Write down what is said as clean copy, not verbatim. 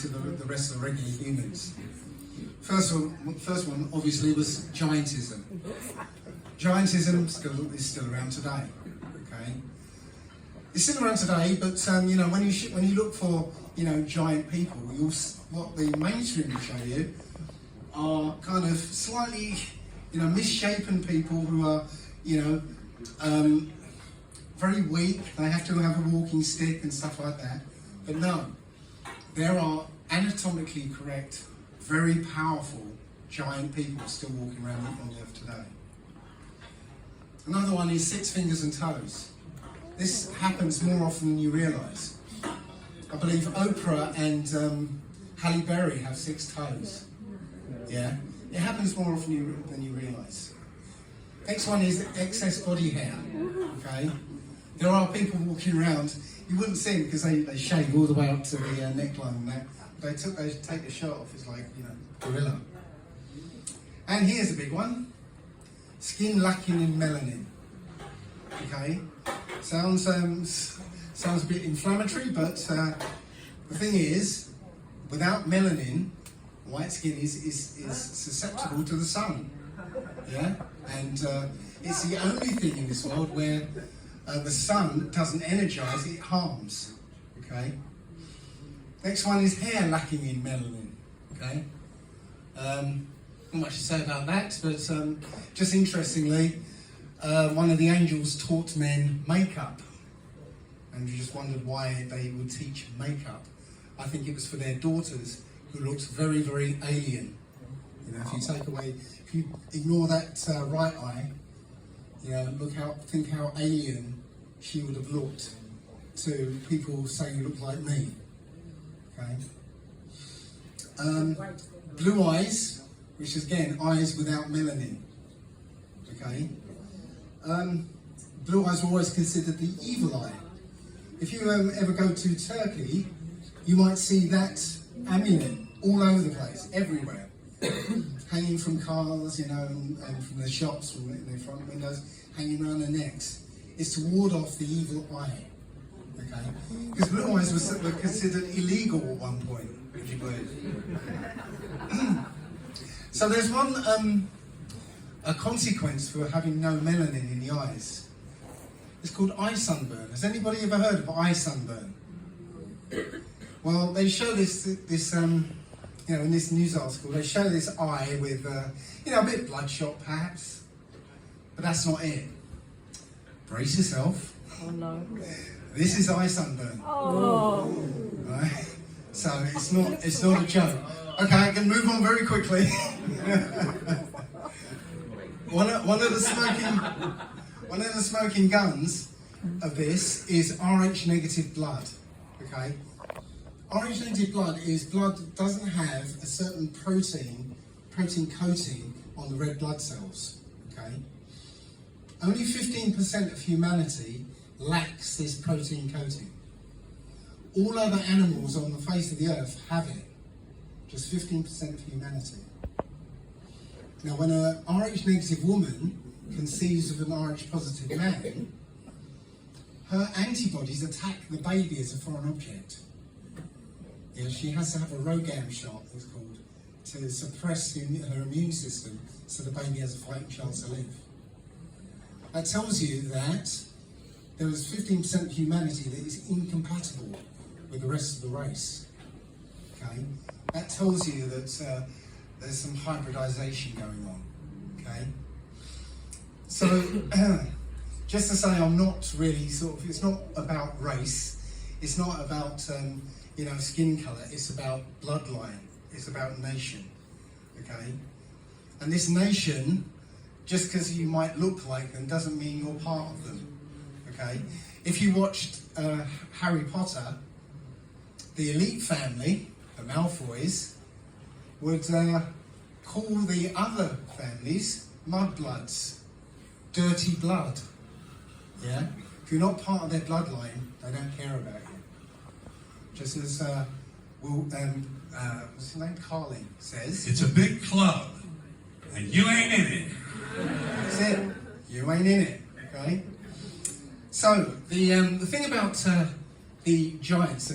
to the rest of the regular humans. First one obviously was giantism. Giantism is still around today. Okay, it's still around today, but you know, when you look for, you know, giant people, what the mainstream will show you are kind of slightly, you know, misshapen people who are, you know, very weak. They have to have a walking stick and stuff like that. But no, there are anatomically correct, very powerful giant people still walking around on the earth today. Another one is 6 fingers and toes. This happens more often than you realise. I believe Oprah and Halle Berry have 6 toes. Yeah, it happens more often than you realise. Next one is excess body hair. Okay, there are people walking around. You wouldn't see them because they shave all the way up to the neckline and that. They take the shirt off. It's like, you know, gorilla. And here's a big one: skin lacking in melanin. Okay, sounds a bit inflammatory, but the thing is, without melanin, white skin is susceptible to the sun. Yeah, and it's the only thing in this world where the sun doesn't energize; it harms. Okay. Next one is hair lacking in melanin. Okay. Not much to say about that, but just interestingly, one of the angels taught men makeup, and you just wondered why they would teach makeup. I think it was for their daughters, who looked very, very alien. You know, if you ignore that right eye, you know, think how alien she would have looked to people saying you look like me. Okay. Blue eyes, which is again eyes without melanin. Okay. Blue eyes are always considered the evil eye. If you ever go to Turkey, you might see that amulet all over the place, everywhere, hanging from cars, you know, and from the shops, from the front windows, hanging around their necks. It's to ward off the evil eye. Okay, because blue eyes were considered illegal at one point, would you believe? So there's one a consequence for having no melanin in the eyes. It's called eye sunburn. Has anybody ever heard of eye sunburn? Well, they show this you know, in this news article, they show this eye with you know, a bit bloodshot perhaps, but that's not it. Brace yourself. Oh no. This is eye sunburn. Oh. Right? So it's not a joke. Okay, I can move on very quickly. one of the smoking guns of this is Rh negative blood. Okay, Rh negative blood is blood that doesn't have a certain protein coating on the red blood cells. Okay, only 15% of humanity lacks this protein coating. All other animals on the face of the earth have it. Just 15% of humanity. Now, when a Rh negative woman conceives of an Rh positive man, her antibodies attack the baby as a foreign object. Yeah, she has to have a ROGAM shot, it's called, to suppress her immune system so the baby has a fighting chance to live. That tells you that there is 15% of humanity that is incompatible with the rest of the race. Okay, that tells you that there's some hybridization going on. Okay, so just to say, I'm not really it's not about race. It's not about you know, skin color. It's about bloodline. It's about nation. Okay, and this nation, just because you might look like them doesn't mean you're part of them. Okay, if you watched Harry Potter, the elite family, the Malfoys, would call the other families mudbloods, dirty blood. Yeah, if you're not part of their bloodline, they don't care about you. Just as what's his name, Carly says, it's a big club, and you ain't in it. That's it. You ain't in it. Okay. So the thing about the giants.